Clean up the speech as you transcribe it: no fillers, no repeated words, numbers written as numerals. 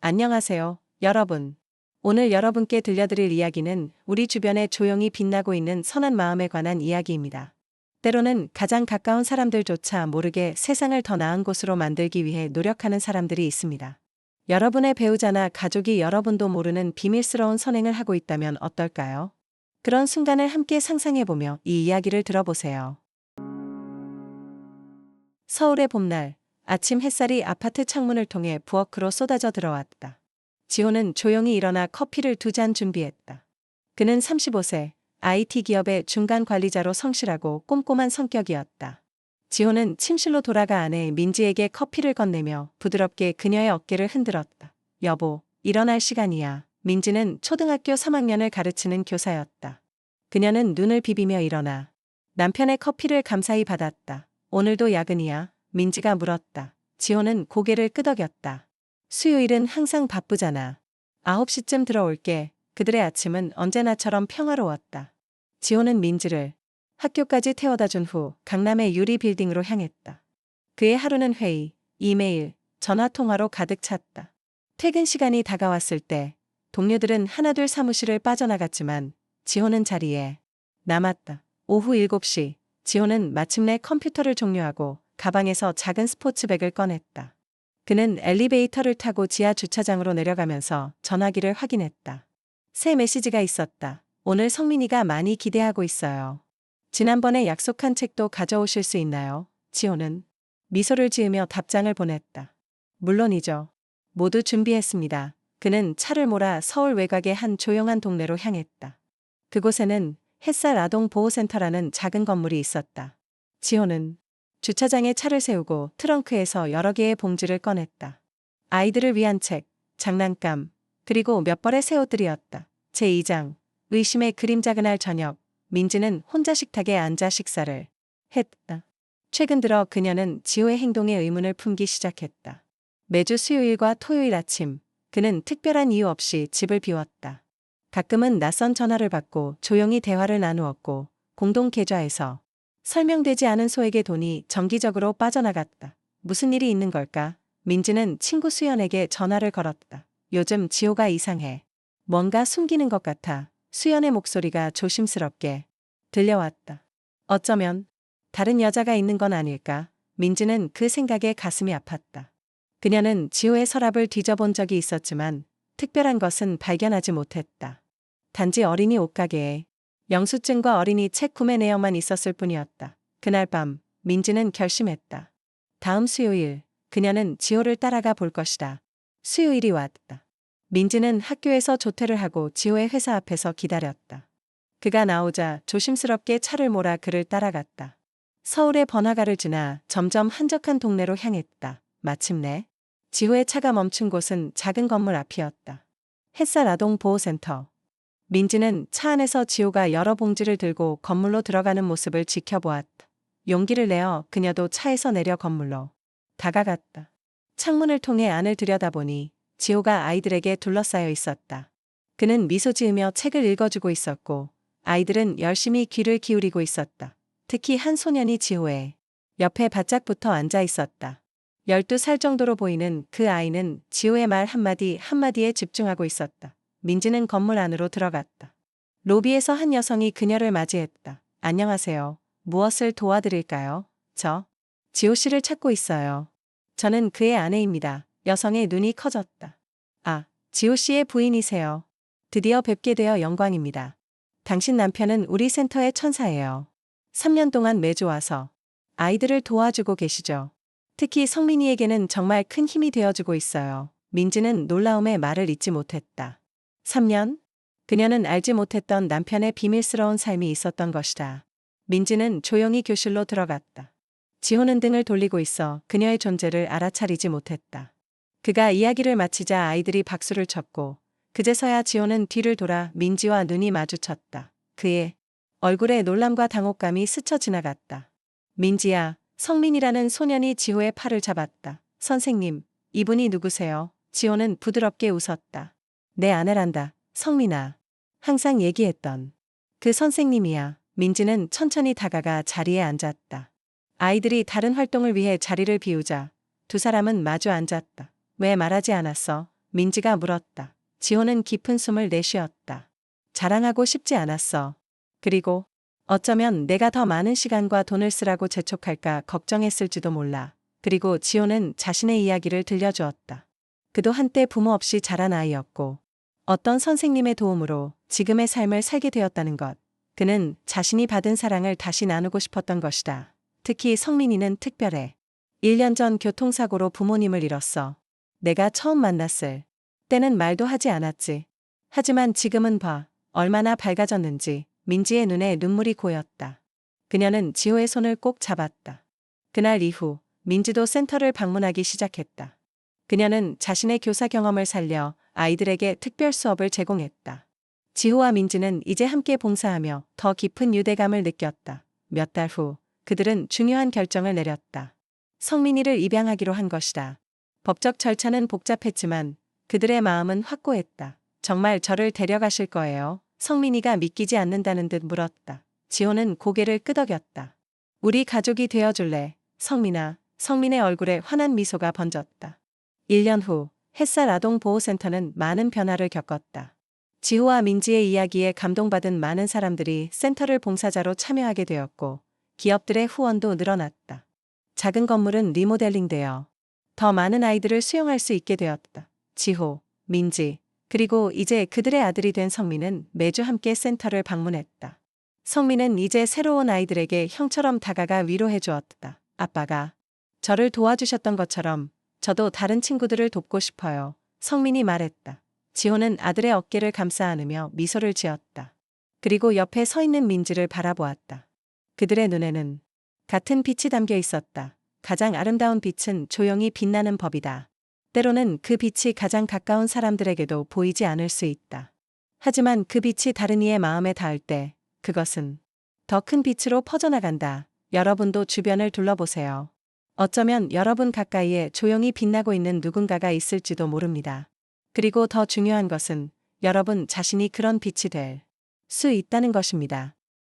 안녕하세요, 여러분. 오늘 여러분께 들려드릴 이야기는 우리 주변에 조용히 빛나고 있는 선한 마음에 관한 이야기입니다. 때로는 가장 가까운 사람들조차 모르게 세상을 더 나은 곳으로 만들기 위해 노력하는 사람들이 있습니다. 여러분의 배우자나 가족이 여러분도 모르는 비밀스러운 선행을 하고 있다면 어떨까요? 그런 순간을 함께 상상해보며 이 이야기를 들어보세요. 서울의 봄날, 아침 햇살이 아파트 창문을 통해 부엌으로 쏟아져 들어왔다. 지호는 조용히 일어나 커피를 2잔 준비했다. 그는 35세, IT 기업의 중간 관리자로 성실하고 꼼꼼한 성격이었다. 지호는 침실로 돌아가 아내 민지에게 커피를 건네며 부드럽게 그녀의 어깨를 흔들었다. 여보, 일어날 시간이야. 민지는 초등학교 3학년을 가르치는 교사였다. 그녀는 눈을 비비며 일어나 남편의 커피를 감사히 받았다. 오늘도 야근이야? 민지가 물었다. 지호는 고개를 끄덕였다. 수요일은 항상 바쁘잖아. 9시쯤 들어올게. 그들의 아침은 언제나처럼 평화로웠다. 지호는 민지를 학교까지 태워다 준 후 강남의 유리 빌딩으로 향했다. 그의 하루는 회의, 이메일, 전화통화로 가득 찼다. 퇴근 시간이 다가왔을 때 동료들은 하나둘 사무실을 빠져나갔지만 지호는 자리에 남았다. 오후 7시, 지호는 마침내 컴퓨터를 종료하고 가방에서 작은 스포츠백을 꺼냈다. 그는 엘리베이터를 타고 지하 주차장으로 내려가면서 전화기를 확인했다. 새 메시지가 있었다. 오늘 성민이가 많이 기대하고 있어요. 지난번에 약속한 책도 가져오실 수 있나요? 지호는 미소를 지으며 답장을 보냈다. 물론이죠. 모두 준비했습니다. 그는 차를 몰아 서울 외곽의 한 조용한 동네로 향했다. 그곳에는 햇살 아동보호센터라는 작은 건물이 있었다. 지호는 주차장에 차를 세우고 트렁크에서 여러 개의 봉지를 꺼냈다. 아이들을 위한 책, 장난감, 그리고 몇 벌의 새 옷들이었다. 제2장, 의심의 그림자. 그날 저녁, 민지는 혼자 식탁에 앉아 식사를 했다. 최근 들어 그녀는 지호의 행동에 의문을 품기 시작했다. 매주 수요일과 토요일 아침, 그는 특별한 이유 없이 집을 비웠다. 가끔은 낯선 전화를 받고 조용히 대화를 나누었고, 공동 계좌에서 설명되지 않은 소액의 돈이 정기적으로 빠져나갔다. 무슨 일이 있는 걸까? 민지는 친구 수연에게 전화를 걸었다. 요즘 지호가 이상해. 뭔가 숨기는 것 같아. 수연의 목소리가 조심스럽게 들려왔다. 어쩌면 다른 여자가 있는 건 아닐까? 민지는 그 생각에 가슴이 아팠다. 그녀는 지호의 서랍을 뒤져본 적이 있었지만 특별한 것은 발견하지 못했다. 단지 어린이 옷가게에 영수증과 어린이 책 구매 내역만 있었을 뿐이었다. 그날 밤, 민지는 결심했다. 다음 수요일, 그녀는 지호를 따라가 볼 것이다. 수요일이 왔다. 민지는 학교에서 조퇴를 하고 지호의 회사 앞에서 기다렸다. 그가 나오자 조심스럽게 차를 몰아 그를 따라갔다. 서울의 번화가를 지나 점점 한적한 동네로 향했다. 마침내 지호의 차가 멈춘 곳은 작은 건물 앞이었다. 햇살 아동보호센터. 민지는 차 안에서 지호가 여러 봉지를 들고 건물로 들어가는 모습을 지켜보았다. 용기를 내어 그녀도 차에서 내려 건물로 다가갔다. 창문을 통해 안을 들여다보니 지호가 아이들에게 둘러싸여 있었다. 그는 미소 지으며 책을 읽어주고 있었고 아이들은 열심히 귀를 기울이고 있었다. 특히 한 소년이 지호의 옆에 바짝 붙어 앉아 있었다. 12살 정도로 보이는 그 아이는 지호의 말 한마디 한마디에 집중하고 있었다. 민지는 건물 안으로 들어갔다. 로비에서 한 여성이 그녀를 맞이했다. 안녕하세요. 무엇을 도와드릴까요? 저 지호 씨를 찾고 있어요. 저는 그의 아내입니다. 여성의 눈이 커졌다. 아, 지호 씨의 부인이세요. 드디어 뵙게 되어 영광입니다. 당신 남편은 우리 센터의 천사예요. 3년 동안 매주 와서 아이들을 도와주고 계시죠. 특히 성민이에게는 정말 큰 힘이 되어주고 있어요. 민지는 놀라움에 말을 잇지 못했다. 3년? 그녀는 알지 못했던 남편의 비밀스러운 삶이 있었던 것이다. 민지는 조용히 교실로 들어갔다. 지호는 등을 돌리고 있어 그녀의 존재를 알아차리지 못했다. 그가 이야기를 마치자 아이들이 박수를 쳤고 그제서야 지호는 뒤를 돌아 민지와 눈이 마주쳤다. 그의 얼굴에 놀람과 당혹감이 스쳐 지나갔다. 민지야, 성민이라는 소년이 지호의 팔을 잡았다. 선생님, 이분이 누구세요? 지호는 부드럽게 웃었다. 내 아내란다, 성민아. 항상 얘기했던 그 선생님이야. 민지는 천천히 다가가 자리에 앉았다. 아이들이 다른 활동을 위해 자리를 비우자 두 사람은 마주 앉았다. 왜 말하지 않았어? 민지가 물었다. 지호는 깊은 숨을 내쉬었다. 자랑하고 싶지 않았어. 그리고 어쩌면 내가 더 많은 시간과 돈을 쓰라고 재촉할까 걱정했을지도 몰라. 그리고 지호는 자신의 이야기를 들려주었다. 그도 한때 부모 없이 자란 아이였고 어떤 선생님의 도움으로 지금의 삶을 살게 되었다는 것. 그는 자신이 받은 사랑을 다시 나누고 싶었던 것이다. 특히 성민이는 특별해. 1년 전 교통사고로 부모님을 잃었어. 내가 처음 만났을 때는 말도 하지 않았지. 하지만 지금은 봐. 얼마나 밝아졌는지. 민지의 눈에 눈물이 고였다. 그녀는 지호의 손을 꼭 잡았다. 그날 이후 민지도 센터를 방문하기 시작했다. 그녀는 자신의 교사 경험을 살려 아이들에게 특별 수업을 제공했다. 지호와 민지는 이제 함께 봉사하며 더 깊은 유대감을 느꼈다. 몇 달 후 그들은 중요한 결정을 내렸다. 성민이를 입양하기로 한 것이다. 법적 절차는 복잡했지만 그들의 마음은 확고했다. 정말 저를 데려가실 거예요? 성민이가 믿기지 않는다는 듯 물었다. 지호는 고개를 끄덕였다. 우리 가족이 되어줄래? 성민아. 성민의 얼굴에 환한 미소가 번졌다. 1년 후 햇살 아동보호센터는 많은 변화를 겪었다. 지호와 민지의 이야기에 감동받은 많은 사람들이 센터를 봉사자로 참여하게 되었고 기업들의 후원도 늘어났다. 작은 건물은 리모델링되어 더 많은 아이들을 수용할 수 있게 되었다. 지호, 민지, 그리고 이제 그들의 아들이 된 성민은 매주 함께 센터를 방문했다. 성민은 이제 새로운 아이들에게 형처럼 다가가 위로해 주었다. 아빠가 저를 도와주셨던 것처럼 저도 다른 친구들을 돕고 싶어요. 성민이 말했다. 지호는 아들의 어깨를 감싸 안으며 미소를 지었다. 그리고 옆에 서 있는 민지를 바라보았다. 그들의 눈에는 같은 빛이 담겨 있었다. 가장 아름다운 빛은 조용히 빛나는 법이다. 때로는 그 빛이 가장 가까운 사람들에게도 보이지 않을 수 있다. 하지만 그 빛이 다른 이의 마음에 닿을 때 그것은 더 큰 빛으로 퍼져나간다. 여러분도 주변을 둘러보세요. 어쩌면 여러분 가까이에 조용히 빛나고 있는 누군가가 있을지도 모릅니다. 그리고 더 중요한 것은 여러분 자신이 그런 빛이 될 수 있다는 것입니다.